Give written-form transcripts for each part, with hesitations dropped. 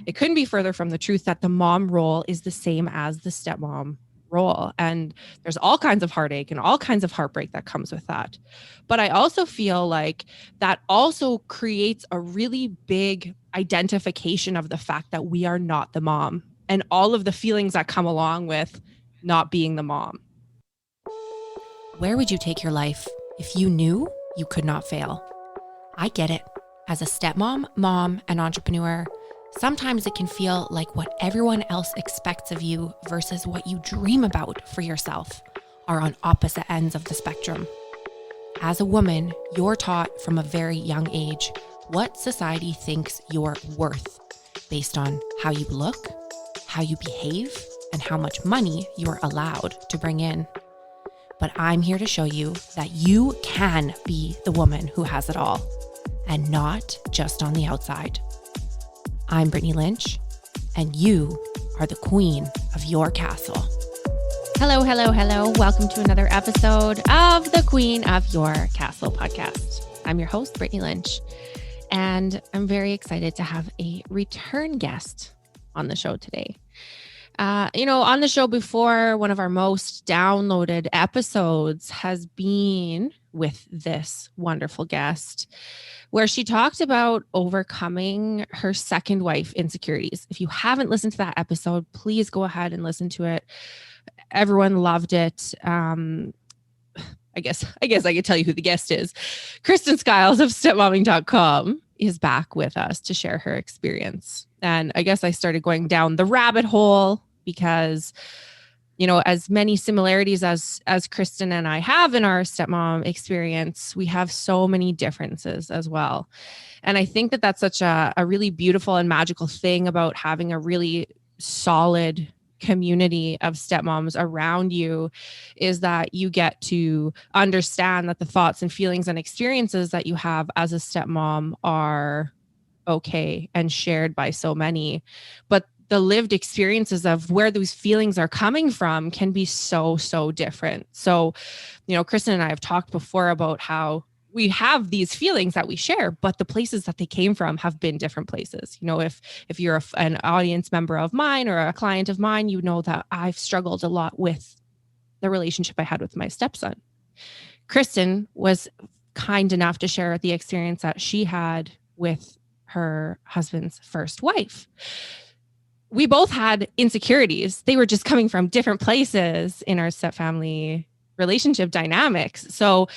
it couldn't be further from the truth that the mom role is the same as the stepmom role. And there's all kinds of heartache and all kinds of heartbreak that comes with that. But I also feel like that also creates a really big identification of the fact that we are not the mom and all of the feelings that come along with not being the mom. Where would you take your life if you knew you could not fail? I get it. As a stepmom, mom, and entrepreneur, sometimes it can feel like what everyone else expects of you versus what you dream about for yourself are on opposite ends of the spectrum. As a woman, you're taught from a very young age what society thinks you're worth based on how you look, how you behave, and how much money you're allowed to bring in. But I'm here to show you that you can be the woman who has it all, and not just on the outside. I'm Brittany Lynch, and you are the queen of your castle. Hello, hello, hello. Welcome to another episode of the Queen of Your Castle podcast. I'm your host, Brittany Lynch, and I'm very excited to have a return guest on the show today. On the show before, one of our most downloaded episodes has been with this wonderful guest, where she talked about overcoming her second wife insecurities. If you haven't listened to that episode, please go ahead and listen to it. Everyone loved it. I guess I could tell you who the guest is. Kristen Skiles of stepmomming.com is back with us to share her experience. And I guess I started going down the rabbit hole because, as many similarities as Kristen and I have in our stepmom experience, we have so many differences as well. And I think that that's such a really beautiful and magical thing about having a really solid community of stepmoms around you, is that you get to understand that the thoughts and feelings and experiences that you have as a stepmom are okay and shared by so many. But the lived experiences of where those feelings are coming from can be so different. So, Kristen and I have talked before about how we have these feelings that we share, but the places that they came from have been different places. If you're an audience member of mine or a client of mine, you know that I've struggled a lot with the relationship I had with my stepson. Kristen was kind enough to share the experience that she had with her husband's first wife. We both had insecurities. They were just coming from different places in our stepfamily relationship dynamics. So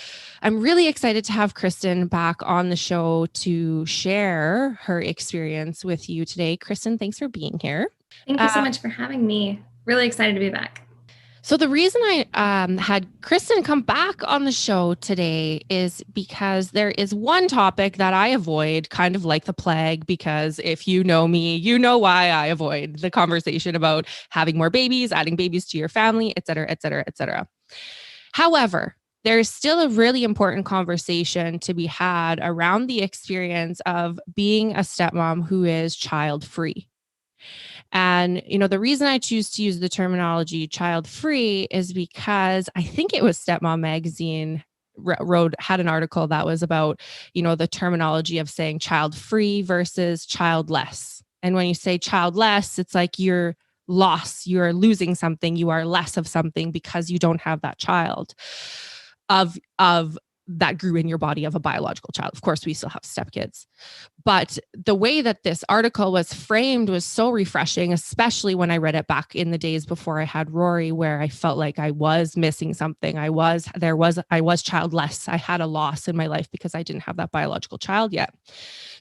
I'm really excited to have Kristen back on the show to share her experience with you today. Kristen, thanks for being here. Thank you so much for having me. Really excited to be back. So the reason I had Kristen come back on the show today is because there is one topic that I avoid kind of like the plague, because if you know me, you know why I avoid the conversation about having more babies, adding babies to your family, et cetera, et cetera, et cetera. However, there's still a really important conversation to be had around the experience of being a stepmom who is child-free. And, the reason I choose to use the terminology child-free is because I think it was Stepmom magazine had an article that was about, the terminology of saying child-free versus childless. And when you say childless, it's like you're losing something, you are less of something because you don't have that child of that grew in your body of a biological child. Of course, we still have stepkids. But the way that this article was framed was so refreshing, especially when I read it back in the days before I had Rory, where I felt like I was missing something. I was childless. I had a loss in my life because I didn't have that biological child yet.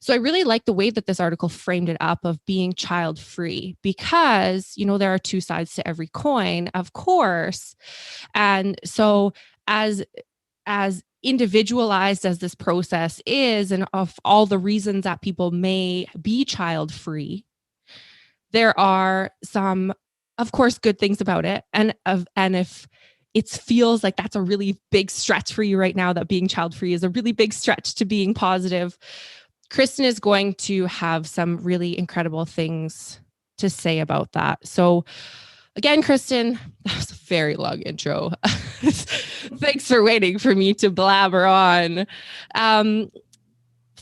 So I really like the way that this article framed it up of being child-free, because, there are two sides to every coin, of course. And so as individualized as this process is, and of all the reasons that people may be child-free, there are some, of course, good things about it. And if it feels like that's a really big stretch for you right now, that being child-free is a really big stretch to being positive, Kristen is going to have some really incredible things to say about that. So again, Kristen, that was a very long intro. Thanks for waiting for me to blabber on.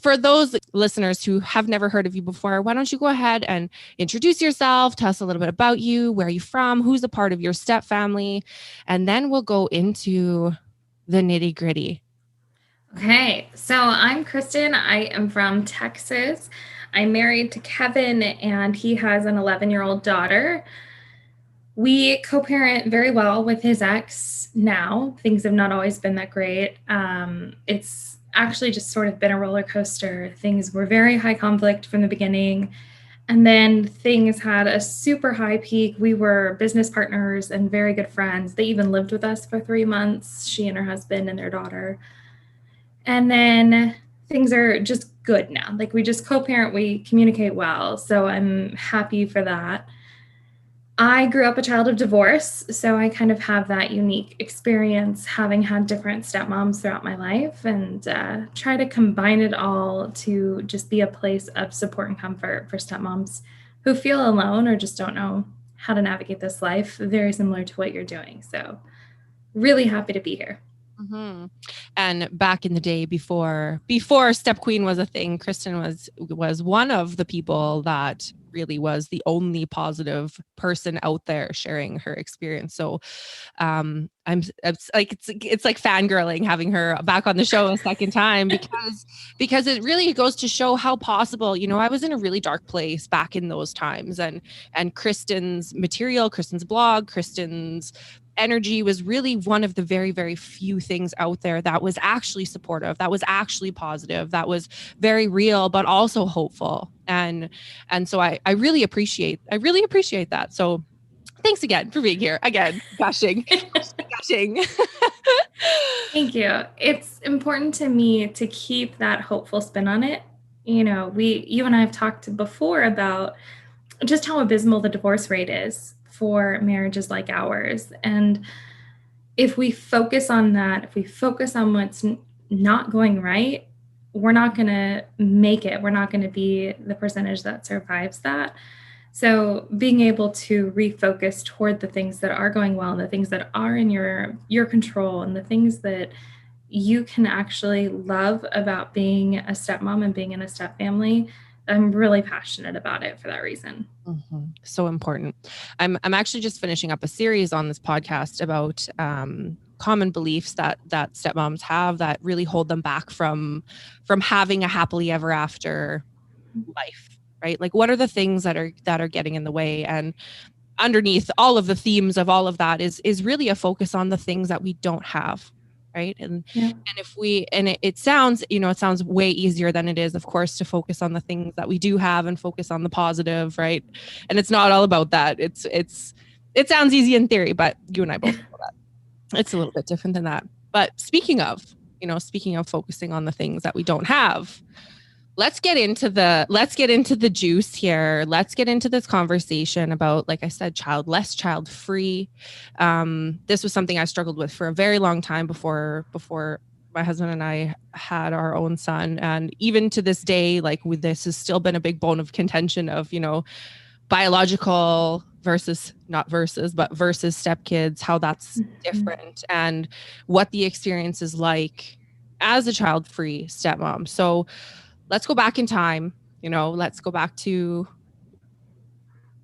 for those listeners who have never heard of you before, why don't you go ahead and introduce yourself, tell us a little bit about you, where are you from, who's a part of your step family, and then we'll go into the nitty gritty. Okay, so I'm Kristen. I am from Texas. I'm married to Kevin, and he has an 11-year-old daughter. We co-parent very well with his ex now. Things have not always been that great. It's actually just sort of been a roller coaster. Things were very high conflict from the beginning, and then things had a super high peak. We were business partners and very good friends. They even lived with us for 3 months, she and her husband and their daughter. And then things are just good now. Like, we just co-parent, we communicate well. So I'm happy for that. I grew up a child of divorce, so I kind of have that unique experience, having had different stepmoms throughout my life, and try to combine it all to just be a place of support and comfort for stepmoms who feel alone or just don't know how to navigate this life, very similar to what you're doing. So really happy to be here. Mm-hmm. And back in the day, before Step Queen was a thing, Kristen was one of the people that really was the only positive person out there sharing her experience. So it's like fangirling having her back on the show a second time, because it really goes to show how possible, I was in a really dark place back in those times, and Kristen's material, Kristen's blog, Kristen's energy was really one of the very, very few things out there that was actually supportive, that was actually positive, that was very real, but also hopeful. And so I really appreciate that. So thanks again for being here. Again, gushing. Thank you. It's important to me to keep that hopeful spin on it. You and I have talked before about just how abysmal the divorce rate is for marriages like ours. And if we focus on that, if we focus on what's not going right, we're not going to make it. We're not going to be the percentage that survives that. So being able to refocus toward the things that are going well, and the things that are in your control, and the things that you can actually love about being a stepmom and being in a step family, I'm really passionate about it for that reason. Mm-hmm. So important. I'm actually just finishing up a series on this podcast about common beliefs that stepmoms have that really hold them back from having a happily ever after life, right? Like, what are the things that are getting in the way? And underneath all of the themes of all of that is really a focus on the things that we don't have. Right. And if we, and it sounds, it sounds way easier than it is, of course, to focus on the things that we do have and focus on the positive. Right. And it's not all about that. It sounds easy in theory, but you and I both know that it's a little bit different than that. But speaking of focusing on the things that we don't have, let's get into the juice here. Let's get into this conversation about, like I said, childless, child-free. This was something I struggled with for a very long time before my husband and I had our own son. And even to this day, this has still been a big bone of contention of, biological versus stepkids, how that's different, and what the experience is like as a child-free stepmom. So let's go back in time, let's go back to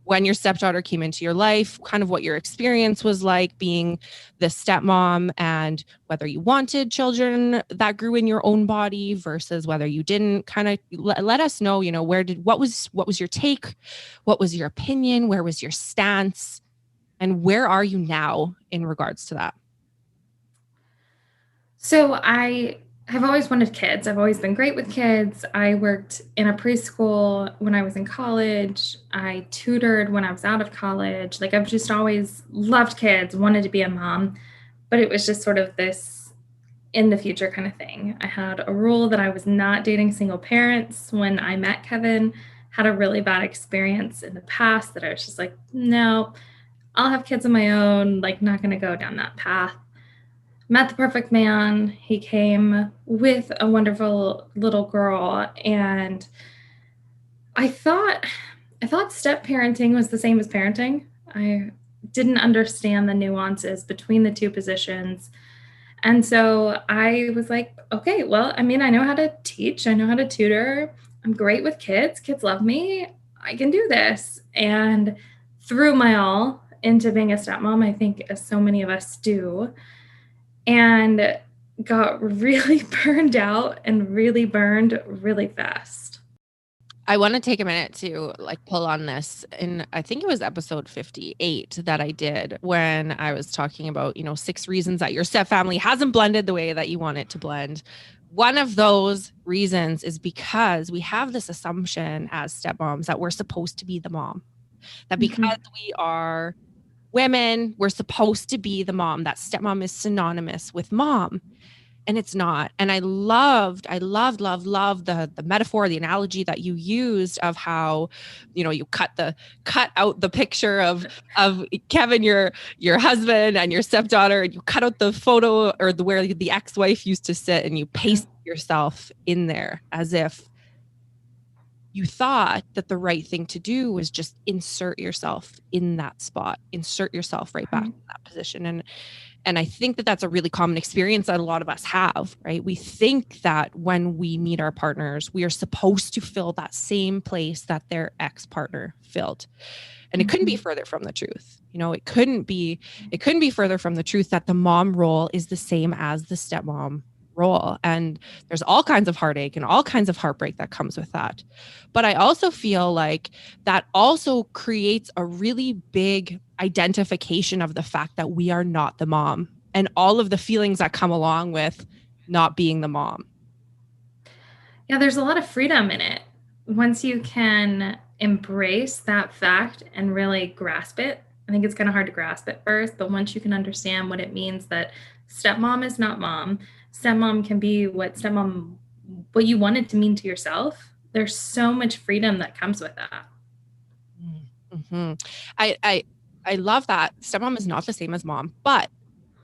when your stepdaughter came into your life, kind of what your experience was like being the stepmom, and whether you wanted children that grew in your own body versus whether you didn't. Kind of let us know, what was your take? What was your opinion? Where was your stance? And where are you now in regards to that? So I have always wanted kids. I've always been great with kids. I worked in a preschool when I was in college. I tutored when I was out of college. I've just always loved kids, wanted to be a mom, but it was just sort of this in the future kind of thing. I had a rule that I was not dating single parents when I met Kevin, had a really bad experience in the past that I was just like, no, I'll have kids of my own, not going to go down that path. Met the perfect man. He came with a wonderful little girl, and I thought step parenting was the same as parenting. I didn't understand the nuances between the two positions. And so I was like, okay, well, I mean, I know how to teach, I know how to tutor. I'm great with kids. Kids love me. I can do this. And threw my all into being a stepmom, I think, as so many of us do, and got really burned out and really burned really fast. I want to take a minute to pull on this. And I think it was episode 58 that I did when I was talking about, 6 reasons that your stepfamily hasn't blended the way that you want it to blend. One of those reasons is because we have this assumption as stepmoms that we're supposed to be the mom, that because we are women, we're supposed to be the mom, that stepmom is synonymous with mom. And it's not. And I loved the metaphor, the analogy that you used of how, you cut out the picture of Kevin, your husband, and your stepdaughter, and you cut out the photo or where the ex-wife used to sit, and you paste yourself in there as if you thought that the right thing to do was just insert yourself in that spot, insert yourself right back in that position. And I think that that's a really common experience that a lot of us have, right? We think that when we meet our partners, we are supposed to fill that same place that their ex-partner filled. And it couldn't be further from the truth. It couldn't be further from the truth that the mom role is the same as the stepmom role. And there's all kinds of heartache and all kinds of heartbreak that comes with that. But I also feel like that also creates a really big identification of the fact that we are not the mom and all of the feelings that come along with not being the mom. Yeah, there's a lot of freedom in it. Once you can embrace that fact and really grasp it, I think it's kind of hard to grasp at first, but once you can understand what it means that stepmom is not mom, stepmom can be what you want it to mean to yourself. There's so much freedom that comes with that. Mm-hmm. I love that. Stepmom is not the same as mom, but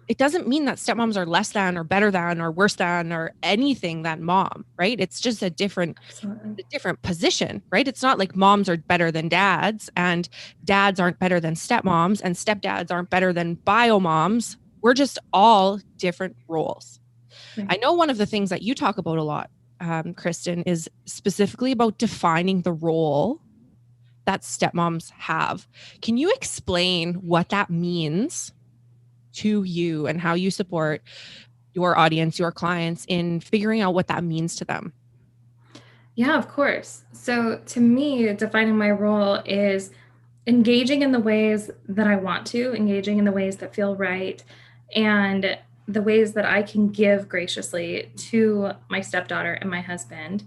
it doesn't mean that stepmoms are less than or better than or worse than or anything than mom, right? It's just a different position, right? It's not like moms are better than dads and dads aren't better than stepmoms and stepdads aren't better than bio moms. We're just all different roles. Right. I know one of the things that you talk about a lot, Kristen, is specifically about defining the role that stepmoms have. Can you explain what that means to you and how you support your audience, your clients in figuring out what that means to them? Yeah, of course. So to me, defining my role is engaging in the ways that I want to, engaging in the ways that feel right, and the ways that I can give graciously to my stepdaughter and my husband.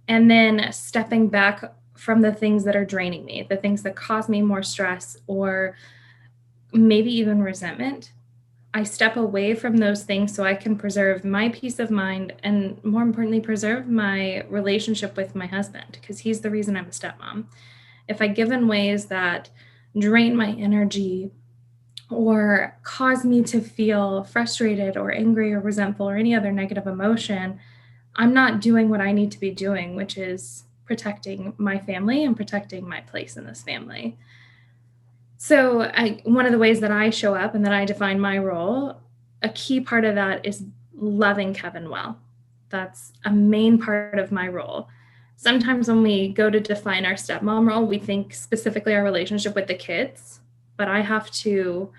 And then stepping back from the things that are draining me, the things that cause me more stress or maybe even resentment. I step away from those things so I can preserve my peace of mind and, more importantly, preserve my relationship with my husband, because he's the reason I'm a stepmom. If I give in ways that drain my energy or cause me to feel frustrated or angry or resentful or any other negative emotion, I'm not doing what I need to be doing, which is protecting my family and protecting my place in this family. So one of the ways that I show up and that I define my role, a key part of that is loving Kevin well. That's a main part of my role. Sometimes when we go to define our stepmom role, we think specifically our relationship with the kids, but I have to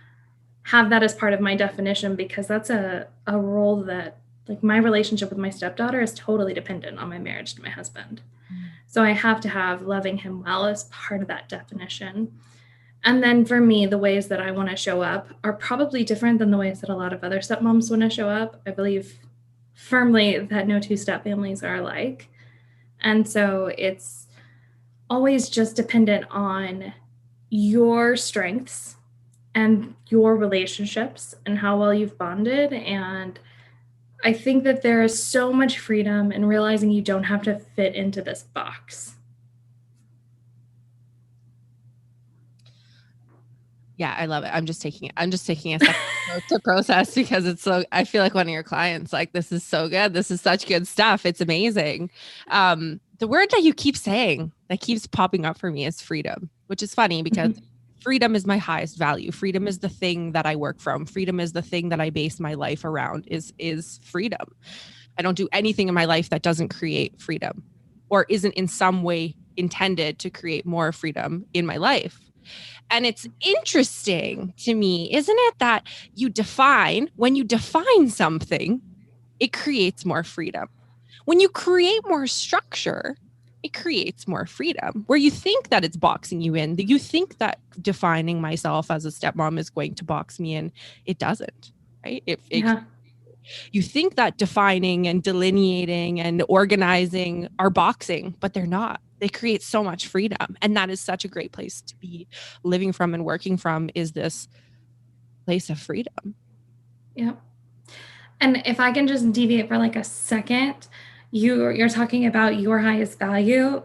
have that as part of my definition because that's a role that, like, my relationship with my stepdaughter is totally dependent on my marriage to my husband. So I have to have loving him well as part of that definition. And then for me, the ways that I want to show up are probably different than the ways that a lot of other stepmoms want to show up. I believe firmly that no two stepfamilies are alike. And so it's always just dependent on your strengths and your relationships and how well you've bonded. And I think that there is so much freedom in realizing you don't have to fit into this box. Yeah, I love it. I'm just taking a second to process because it's so, I feel like one of your clients, like, this is so good. This is such good stuff. It's amazing. The word that you keep saying that keeps popping up for me is freedom, which is funny because freedom is my highest value. Freedom is the thing that I work from. Freedom is the thing that I base my life around, is freedom. I don't do anything in my life that doesn't create freedom or isn't in some way intended to create more freedom in my life. And it's interesting to me, isn't it, that when you define something, it creates more freedom. When you create more structure, it creates more freedom. Where you think that it's boxing you in, that you think that defining myself as a stepmom is going to box me in, it doesn't, right? You think that defining and delineating and organizing are boxing, but they're not. They create so much freedom. And that is such a great place to be living from and working from, is this place of freedom. Yeah. And if I can just deviate for like a second, you're talking about your highest value.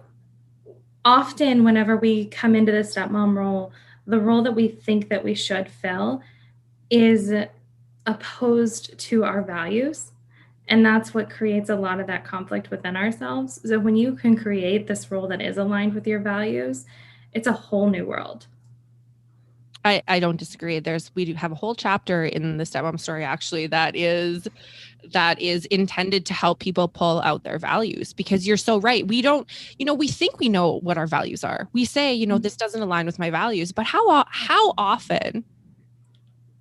Often whenever we come into the stepmom role, the role that we think that we should fill is opposed to our values. And that's what creates a lot of that conflict within ourselves. So when you can create this role that is aligned with your values, it's a whole new world. I don't disagree. We do have a whole chapter in the stepmom story, actually, that is intended to help people pull out their values, because you're so right. We don't, we think we know what our values are. We say, this doesn't align with my values, but how often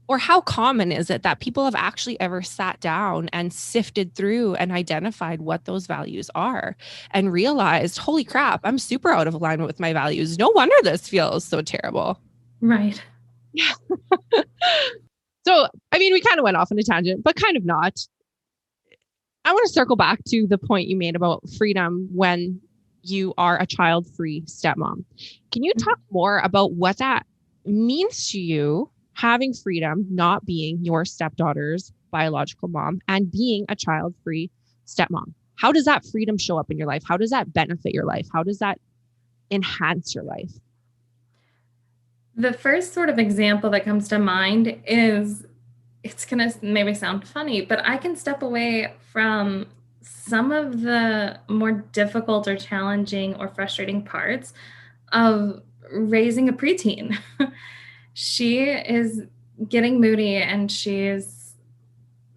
or how common is it that people have actually ever sat down and sifted through and identified what those values are and realized, holy crap, I'm super out of alignment with my values. No wonder this feels so terrible. Right. Yeah. So, we kind of went off on a tangent, but kind of not. I want to circle back to the point you made about freedom when you are a child-free stepmom. Can you talk more about what that means to you, having freedom, not being your stepdaughter's biological mom and being a child-free stepmom? How does that freedom show up in your life? How does that benefit your life? How does that enhance your life? The first sort of example that comes to mind is, it's going to maybe sound funny, but I can step away from some of the more difficult or challenging or frustrating parts of raising a preteen. She is getting moody and she's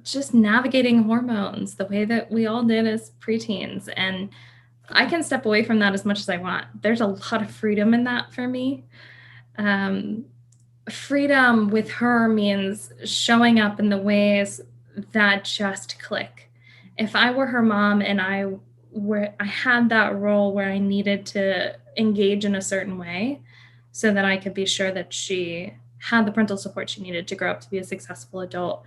just navigating hormones the way that we all did as preteens. And I can step away from that as much as I want. There's a lot of freedom in that for me. Freedom with her means showing up in the ways that just click. If I were her mom and I had that role where I needed to engage in a certain way so that I could be sure that she had the parental support she needed to grow up to be a successful adult,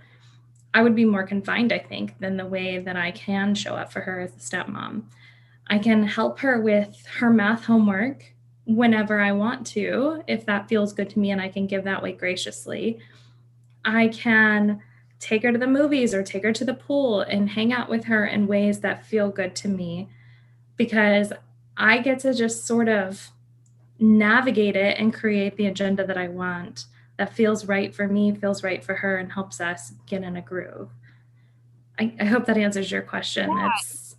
I would be more confined, I think, than the way that I can show up for her as a stepmom. I can help her with her math homework whenever I want to, if that feels good to me and I can give that way graciously. I can take her to the movies or take her to the pool and hang out with her in ways that feel good to me, because I get to just sort of navigate it and create the agenda that I want, that feels right for me, feels right for her, and helps us get in a groove. I hope that answers your question. Yeah.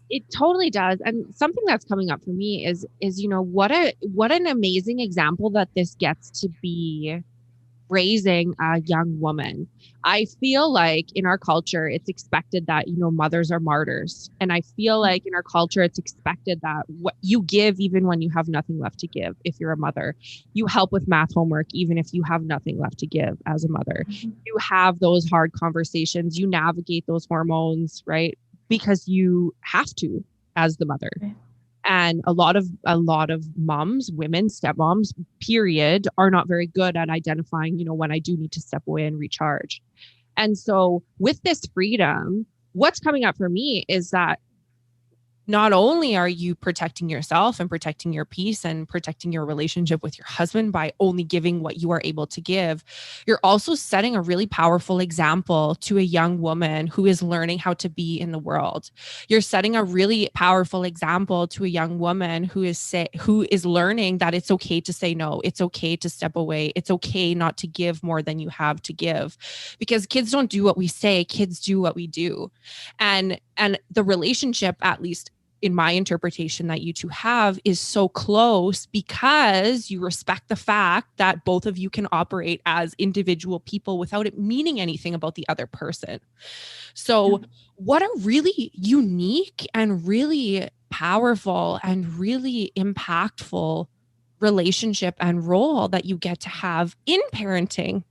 It totally does. And something that's coming up for me is, what an amazing example that this gets to be raising a young woman. I feel like in our culture, it's expected that, mothers are martyrs. And I feel like in our culture, it's expected that what you give, even when you have nothing left to give, if you're a mother, you help with math homework, even if you have nothing left to give as a mother. Mm-hmm. You have those hard conversations, you navigate those hormones, right? Because you have to as the mother. Okay. And a lot of moms, women, stepmoms, period, are not very good at identifying, when I do need to step away and recharge. And so with this freedom, what's coming up for me is that not only are you protecting yourself and protecting your peace and protecting your relationship with your husband by only giving what you are able to give, you're also setting a really powerful example to a young woman who is learning how to be in the world. You're setting a really powerful example to a young woman who is learning that it's okay to say no. It's okay to step away. It's okay not to give more than you have to give, because kids don't do what we say. Kids do what we do. And the relationship, at least in my interpretation that you two have is so close because you respect the fact that both of you can operate as individual people without it meaning anything about the other person. So what a really unique and really powerful and really impactful relationship and role that you get to have in parenting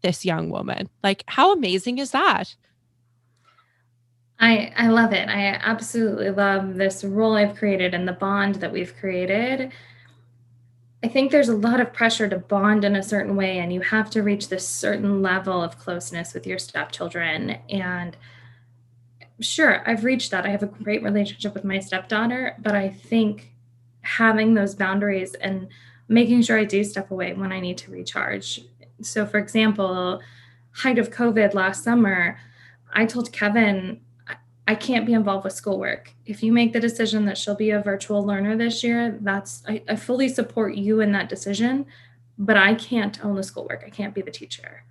this young woman. Like, how amazing is that? I love it. I absolutely love this role I've created and the bond that we've created. I think there's a lot of pressure to bond in a certain way, and you have to reach this certain level of closeness with your stepchildren. And sure, I've reached that. I have a great relationship with my stepdaughter, but I think having those boundaries and making sure I do step away when I need to recharge. So, for example, height of COVID last summer, I told Kevin, I can't be involved with schoolwork. If you make the decision that she'll be a virtual learner this year, I fully support you in that decision, but I can't own the schoolwork. I can't be the teacher.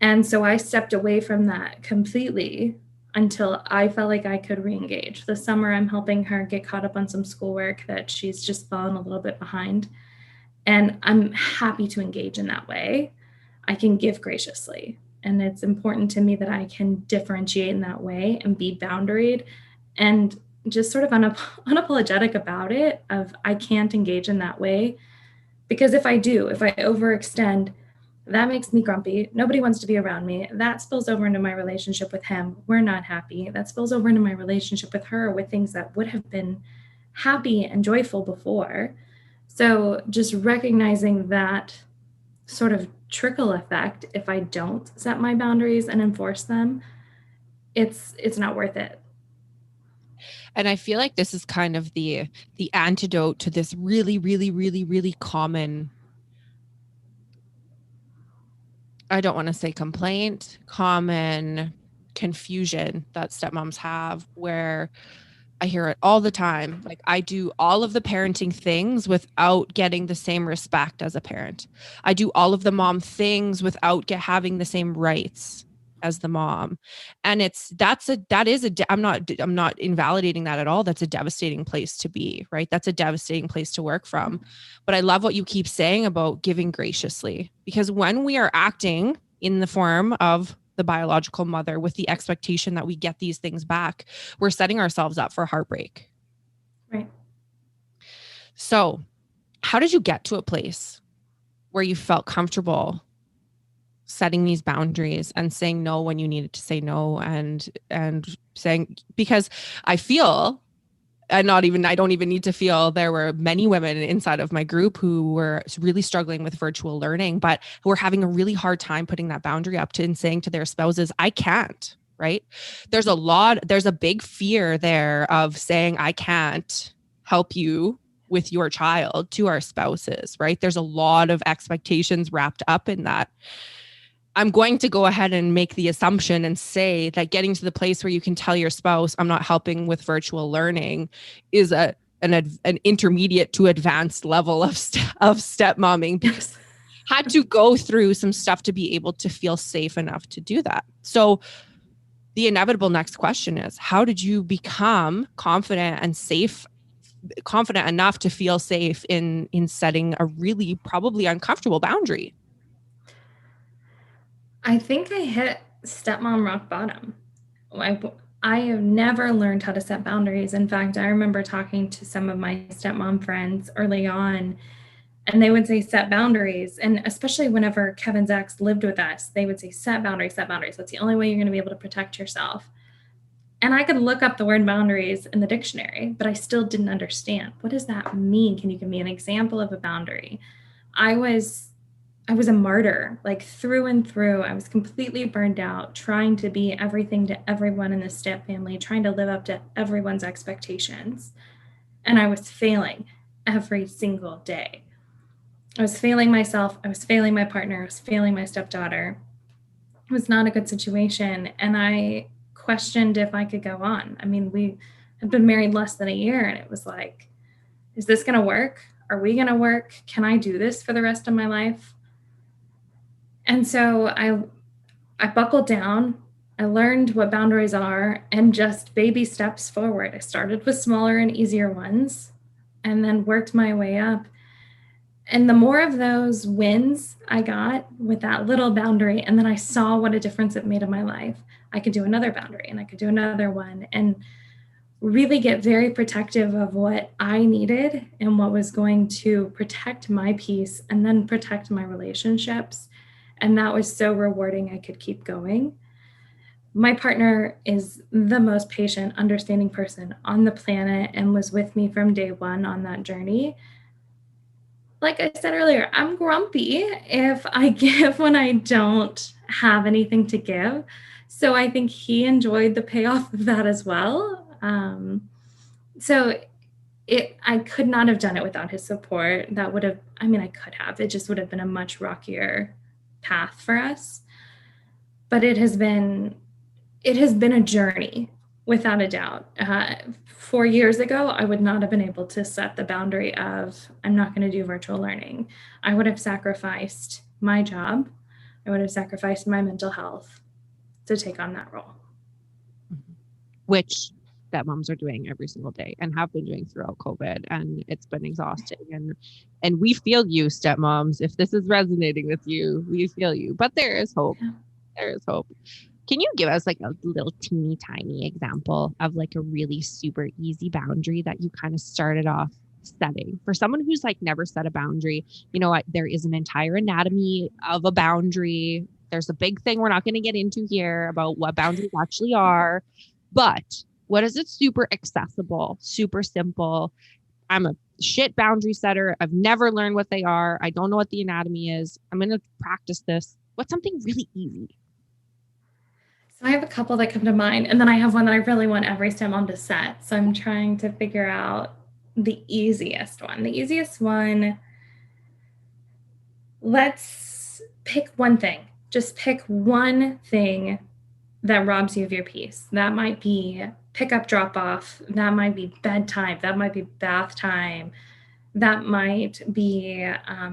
And so I stepped away from that completely until I felt like I could re-engage. This summer, I'm helping her get caught up on some schoolwork that she's just fallen a little bit behind. And I'm happy to engage in that way. I can give graciously. And it's important to me that I can differentiate in that way and be boundaried and just sort of unapologetic about it, of I can't engage in that way. Because if I overextend, that makes me grumpy. Nobody wants to be around me. That spills over into my relationship with him. We're not happy. That spills over into my relationship with her, with things that would have been happy and joyful before. So just recognizing that sort of trickle effect, if I don't set my boundaries and enforce them, it's not worth it. And I feel like this is kind of the antidote to this really, really, really, really common, I don't want to say complaint, common confusion that stepmoms have, where I hear it all the time. Like, I do all of the parenting things without getting the same respect as a parent. I do all of the mom things without having the same rights as the mom. And I'm not invalidating that at all. That's a devastating place to be, right? That's a devastating place to work from. But I love what you keep saying about giving graciously, because when we are acting in the form of the biological mother with the expectation that we get these things back, we're setting ourselves up for heartbreak. Right. So, how did you get to a place where you felt comfortable setting these boundaries and saying no when you needed to say no, and saying, because I feel, I don't even need to feel, there were many women inside of my group who were really struggling with virtual learning, but who were having a really hard time putting that boundary up to and saying to their spouses, I can't, right? There's a big fear there of saying, I can't help you with your child to our spouses, right? There's a lot of expectations wrapped up in that. I'm going to go ahead and make the assumption and say that getting to the place where you can tell your spouse, I'm not helping with virtual learning, is an intermediate to advanced level of stepmomming, because I had to go through some stuff to be able to feel safe enough to do that. So the inevitable next question is, how did you become confident enough to feel safe in setting a really probably uncomfortable boundary? I think I hit stepmom rock bottom. I have never learned how to set boundaries. In fact, I remember talking to some of my stepmom friends early on, and they would say, set boundaries. And especially whenever Kevin's ex lived with us, they would say, set boundaries, set boundaries. That's the only way you're going to be able to protect yourself. And I could look up the word boundaries in the dictionary, but I still didn't understand. What does that mean? Can you give me an example of a boundary? I was a martyr, like through and through. I was completely burned out, trying to be everything to everyone in the step family, trying to live up to everyone's expectations. And I was failing every single day. I was failing myself. I was failing my partner. I was failing my stepdaughter. It was not a good situation. And I questioned if I could go on. I mean, we had been married less than a year, and it was like, is this going to work? Are we going to work? Can I do this for the rest of my life? And so I buckled down. I learned what boundaries are and just baby steps forward. I started with smaller and easier ones and then worked my way up. And the more of those wins I got with that little boundary, and then I saw what a difference it made in my life, I could do another boundary and I could do another one and really get very protective of what I needed and what was going to protect my peace and then protect my relationships. And that was so rewarding. I could keep going. My partner is the most patient, understanding person on the planet and was with me from day one on that journey. Like I said earlier, I'm grumpy if I give when I don't have anything to give. So I think he enjoyed the payoff of that as well. I could not have done it without his support. That would have, I could have, it just would have been a much rockier path for us. But it has been a journey without a doubt. 4 years ago, I would not have been able to set the boundary of, I'm not going to do virtual learning. I would have sacrificed my job. I would have sacrificed my mental health to take on that role. Which stepmoms are doing every single day and have been doing throughout COVID. And it's been exhausting. And we feel you, stepmoms. If this is resonating with you, we feel you. But there is hope. Yeah. There is hope. Can you give us like a little teeny tiny example of like a really super easy boundary that you kind of started off setting for someone who's like never set a boundary? You know what? There is an entire anatomy of a boundary. There's a big thing we're not going to get into here about what boundaries actually are, but what is it? Super accessible, super simple. I'm a shit boundary setter. I've never learned what they are. I don't know what the anatomy is. I'm going to practice this. What's something really easy? So I have a couple that come to mind, and then I have one that I really want every stepmom to set. So I'm trying to figure out the easiest one. The easiest one, let's pick one thing. Just pick one thing that robs you of your peace. That might be pick up, drop off. That might be bedtime. That might be bath time. That might be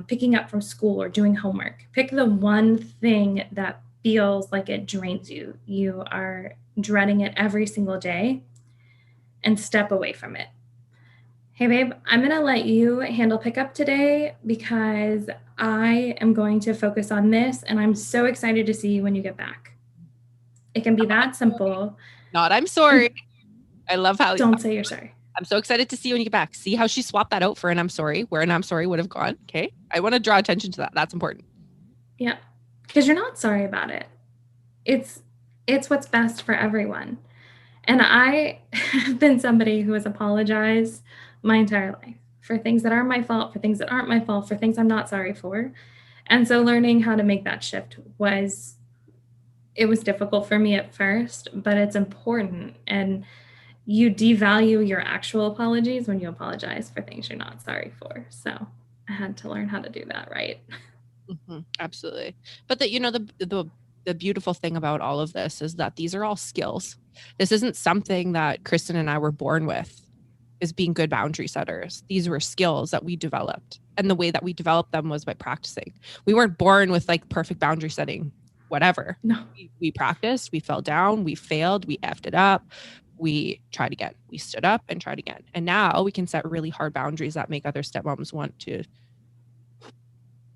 picking up from school or doing homework. Pick the one thing that feels like it drains you. You are dreading it every single day, and step away from it. Hey, babe, I'm going to let you handle pickup today because I am going to focus on this, and I'm so excited to see you when you get back. It can be that simple. Not, I'm sorry. I love how. Don't say you're sorry. I'm so excited to see you when you get back. See how she swapped that out for an I'm sorry, where an I'm sorry would have gone. Okay. I want to draw attention to that. That's important. Yeah. Because you're not sorry about it. It's what's best for everyone. And I have been somebody who has apologized my entire life for things that are my fault, for things that aren't my fault, for things I'm not sorry for. And so learning how to make that shift was difficult for me at first, but it's important. And you devalue your actual apologies when you apologize for things you're not sorry for. So I had to learn how to do that right. Mm-hmm, absolutely. But the beautiful thing about all of this is that these are all skills. This isn't something that Kristen and I were born with, is being good boundary setters. These were skills that we developed. And the way that we developed them was by practicing. We weren't born with like perfect boundary setting, whatever. No. We practiced, we fell down, we failed, we effed it up. We tried again. We stood up and tried again. And now we can set really hard boundaries that make other stepmoms want to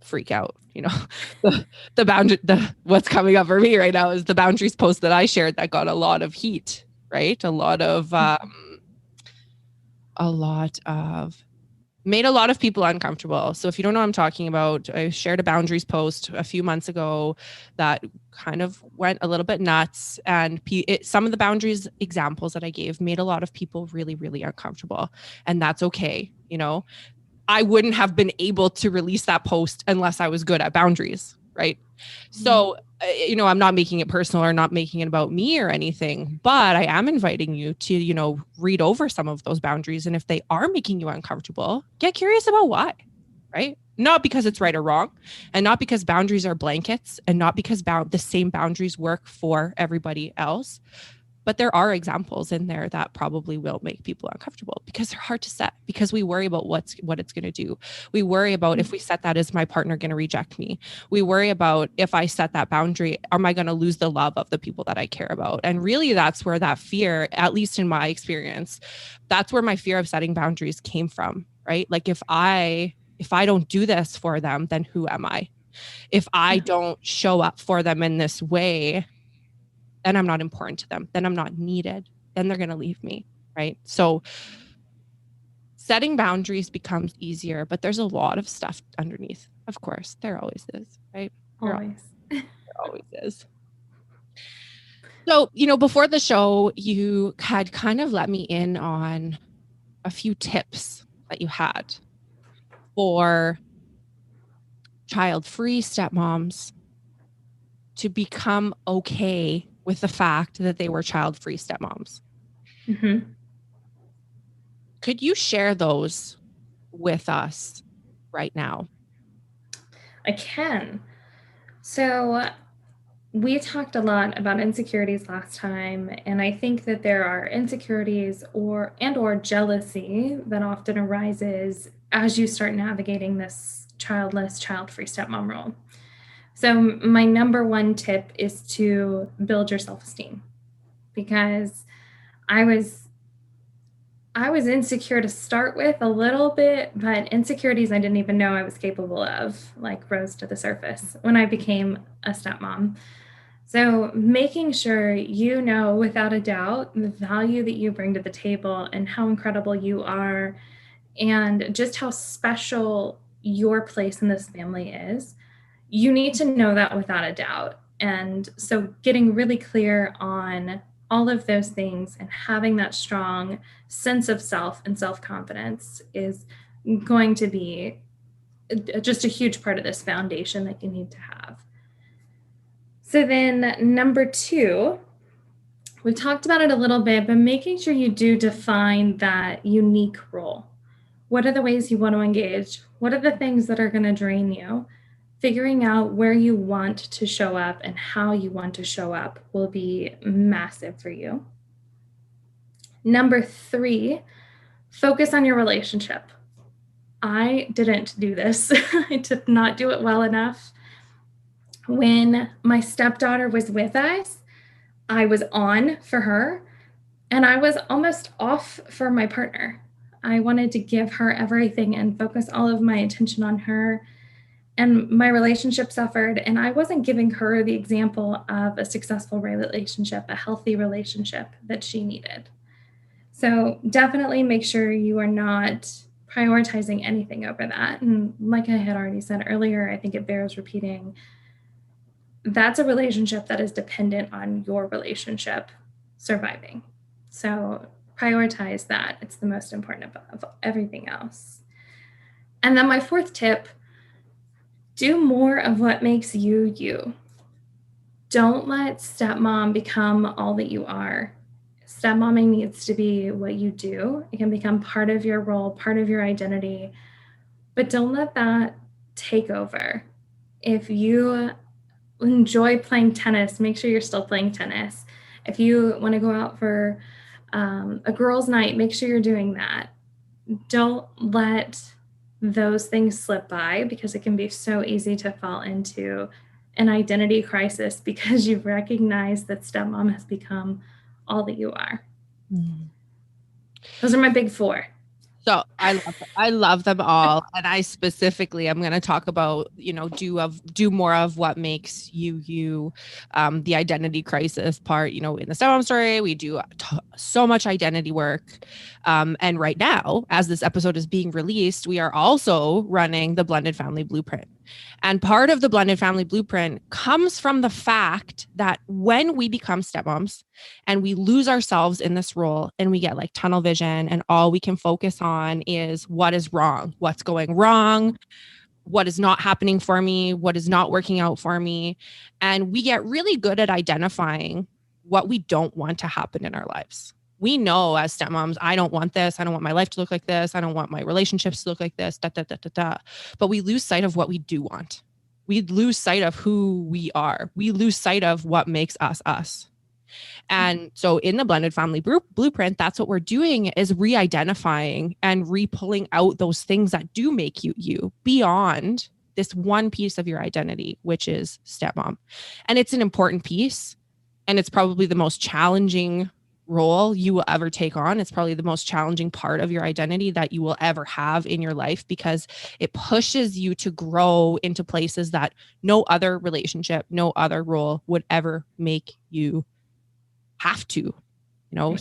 freak out. You know, the boundary, what's coming up for me right now is the boundaries post that I shared that got a lot of heat, right? Made a lot of people uncomfortable. So if you don't know what I'm talking about, I shared a boundaries post a few months ago that kind of went a little bit nuts. And some of the boundaries examples that I gave made a lot of people really, really uncomfortable. And that's okay. You know, I wouldn't have been able to release that post unless I was good at boundaries. Right. So, I'm not making it personal or not making it about me or anything, but I am inviting you to, read over some of those boundaries. And if they are making you uncomfortable, get curious about why, right? Not because it's right or wrong, and not because boundaries are blankets, and not because the same boundaries work for everybody else, But there are examples in there that probably will make people uncomfortable because they're hard to set, because we worry about what it's going to do. We worry about if we set that, is my partner going to reject me? We worry about, if I set that boundary, am I going to lose the love of the people that I care about? And really, that's where that fear, at least in my experience, that's where my fear of setting boundaries came from, right? Like if I don't do this for them, then who am I? If I don't show up for them in this way, then I'm not important to them. Then I'm not needed. Then they're going to leave me, right? So setting boundaries becomes easier, but there's a lot of stuff underneath. Of course, there always is, right? Always. There always is. So, before the show, you had kind of let me in on a few tips that you had for child-free stepmoms to become okay with the fact that they were child-free stepmoms. Mm-hmm. Could you share those with us right now? I can. So we talked a lot about insecurities last time, and I think that there are insecurities or jealousy that often arises as you start navigating this childless, child-free stepmom role. So my number one tip is to build your self-esteem, because I was insecure to start with a little bit, but insecurities I didn't even know I was capable of, like, rose to the surface when I became a stepmom. So making sure you know without a doubt the value that you bring to the table and how incredible you are, and just how special your place in this family is. You need to know that without a doubt. And so getting really clear on all of those things and having that strong sense of self and self-confidence is going to be just a huge part of this foundation that you need to have. So then number 2, we talked about it a little bit, but making sure you do define that unique role. What are the ways you want to engage? What are the things that are going to drain you? Figuring out where you want to show up and how you want to show up will be massive for you. Number 3, focus on your relationship. I didn't do this. I did not do it well enough. When my stepdaughter was with us, I was on for her and I was almost off for my partner. I wanted to give her everything and focus all of my attention on her. And my relationship suffered, and I wasn't giving her the example of a successful relationship, a healthy relationship that she needed. So definitely make sure you are not prioritizing anything over that. And like I had already said earlier, I think it bears repeating, that's a relationship that is dependent on your relationship surviving. So prioritize that. It's the most important of everything else. And then my 4th tip, do more of what makes you you. Don't let stepmom become all that you are. Stepmomming needs to be what you do. It can become part of your role, part of your identity, but don't let that take over. If you enjoy playing tennis, make sure you're still playing tennis. If you want to go out for a girls' night, make sure you're doing that. Don't let those things slip by, because it can be so easy to fall into an identity crisis because you've recognized that stepmom has become all that you are. Those are my big 4. So I love them all. And I specifically, I'm going to talk about, do more of what makes you, you, the identity crisis part. In the stepmom story, we do so much identity work. And right now, as this episode is being released, we are also running the Blended Family Blueprint. And part of the Blended Family Blueprint comes from the fact that when we become stepmoms and we lose ourselves in this role and we get like tunnel vision and all we can focus on is what is wrong, what's going wrong, what is not happening for me, what is not working out for me. And we get really good at identifying what we don't want to happen in our lives. We know as stepmoms, I don't want this. I don't want my life to look like this. I don't want my relationships to look like this, But we lose sight of what we do want. We lose sight of who we are. We lose sight of what makes us us. And so in the blended family blueprint, that's what we're doing, is re-identifying and re-pulling out those things that do make you you beyond this one piece of your identity, which is stepmom. And it's an important piece. And it's probably the most challenging role you will ever take on. It's probably the most challenging part of your identity that you will ever have in your life, because it pushes you to grow into places that no other relationship, no other role would ever make you have to. You know,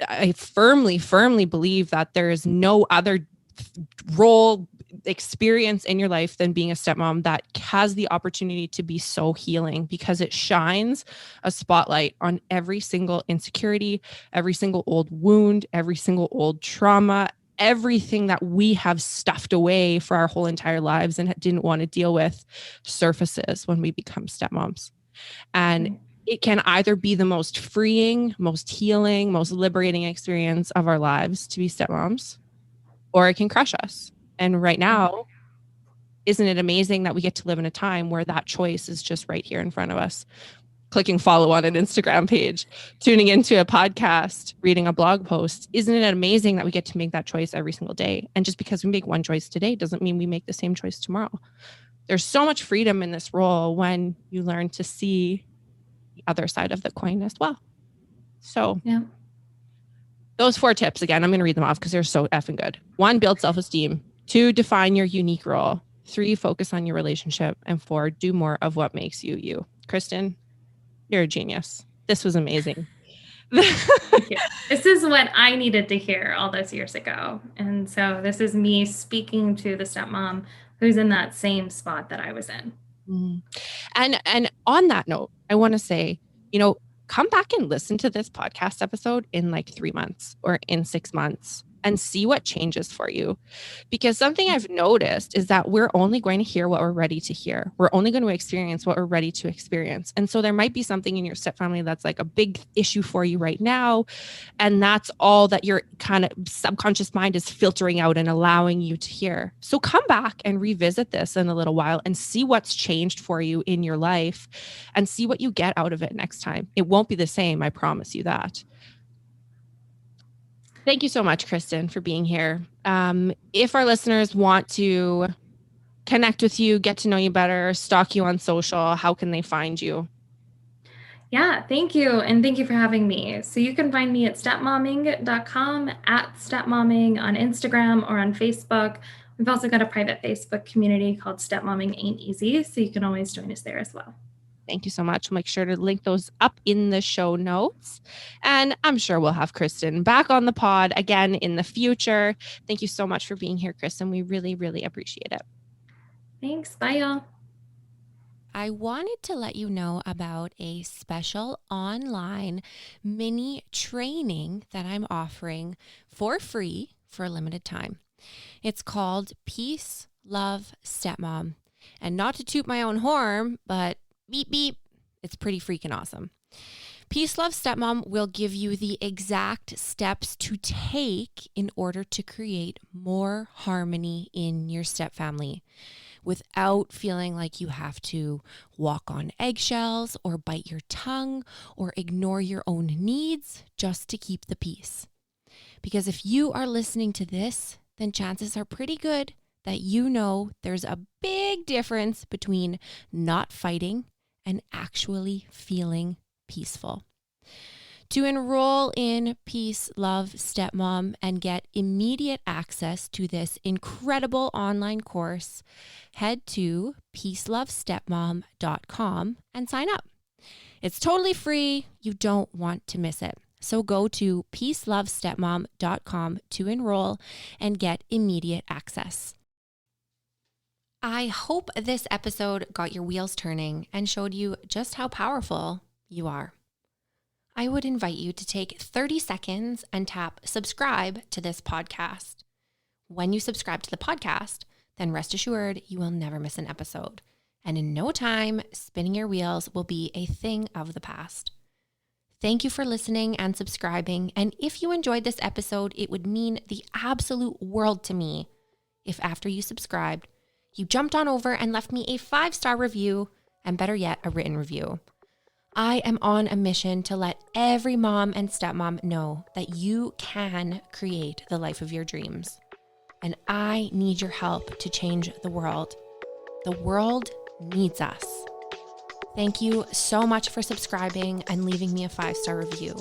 I firmly believe that there is no other role experience in your life than being a stepmom that has the opportunity to be so healing, because it shines a spotlight on every single insecurity, every single old wound, every single old trauma, everything that we have stuffed away for our whole entire lives and didn't want to deal with surfaces when we become stepmoms. And it can either be the most freeing, most healing, most liberating experience of our lives to be stepmoms, or it can crush us. And right now, isn't it amazing that we get to live in a time where that choice is just right here in front of us? Clicking follow on an Instagram page, tuning into a podcast, reading a blog post. Isn't it amazing that we get to make that choice every single day? And just because we make one choice today doesn't mean we make the same choice tomorrow. There's so much freedom in this role when you learn to see the other side of the coin as well. So yeah. Those 4 tips, again, I'm going to read them off because they're so effing good. 1, build self-esteem. 2, define your unique role. 3, focus on your relationship. And 4, do more of what makes you you. Kristen, you're a genius. This was amazing. This is what I needed to hear all those years ago. And so this is me speaking to the stepmom who's in that same spot that I was in. And on that note, I want to say, come back and listen to this podcast episode in like 3 months or in 6 months and see what changes for you. Because something I've noticed is that we're only going to hear what we're ready to hear. We're only going to experience what we're ready to experience. And so there might be something in your stepfamily that's like a big issue for you right now. And that's all that your kind of subconscious mind is filtering out and allowing you to hear. So come back and revisit this in a little while and see what's changed for you in your life and see what you get out of it next time. It won't be the same. I promise you that. Thank you so much, Kristen, for being here. If our listeners want to connect with you, get to know you better, stalk you on social, how can they find you? Yeah, thank you. And thank you for having me. So you can find me at stepmomming.com, at stepmomming on Instagram or on Facebook. We've also got a private Facebook community called Stepmomming Ain't Easy. So you can always join us there as well. Thank you so much. We'll make sure to link those up in the show notes. And I'm sure we'll have Kristen back on the pod again in the future. Thank you so much for being here, Kristen. We really, really appreciate it. Thanks. Bye, y'all. I wanted to let you know about a special online mini training that I'm offering for free for a limited time. It's called Peace, Love, Stepmom. And not to toot my own horn, but beep, beep, it's pretty freaking awesome. Peace, Love, Stepmom will give you the exact steps to take in order to create more harmony in your stepfamily without feeling like you have to walk on eggshells or bite your tongue or ignore your own needs just to keep the peace. Because if you are listening to this, then chances are pretty good that you know there's a big difference between not fighting and actually feeling peaceful. To enroll in Peace, Love, Stepmom and get immediate access to this incredible online course, head to peacelovestepmom.com and sign up. It's totally free. You don't want to miss it. So go to peacelovestepmom.com to enroll and get immediate access. I hope this episode got your wheels turning and showed you just how powerful you are. I would invite you to take 30 seconds and tap subscribe to this podcast. When you subscribe to the podcast, then rest assured you will never miss an episode. And in no time, spinning your wheels will be a thing of the past. Thank you for listening and subscribing. And if you enjoyed this episode, it would mean the absolute world to me if after you subscribed, you jumped on over and left me a 5-star review, and better yet, a written review. I am on a mission to let every mom and stepmom know that you can create the life of your dreams. And I need your help to change the world. The world needs us. Thank you so much for subscribing and leaving me a 5-star review.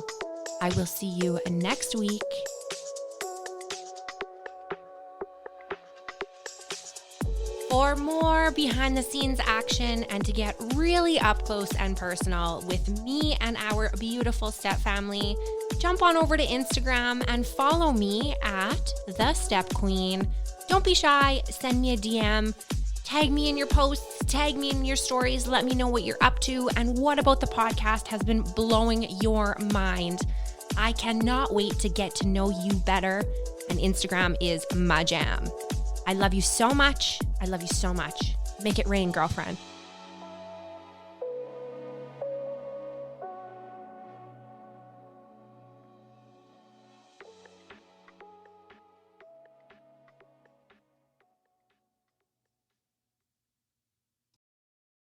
I will see you next week. For more behind the scenes action and to get really up close and personal with me and our beautiful step family, jump on over to Instagram and follow me at The Step Queen. Don't be shy, send me a DM, tag me in your posts, tag me in your stories, let me know what you're up to and what about the podcast has been blowing your mind. I cannot wait to get to know you better, and Instagram is my jam. I love you so much. I love you so much. Make it rain, girlfriend.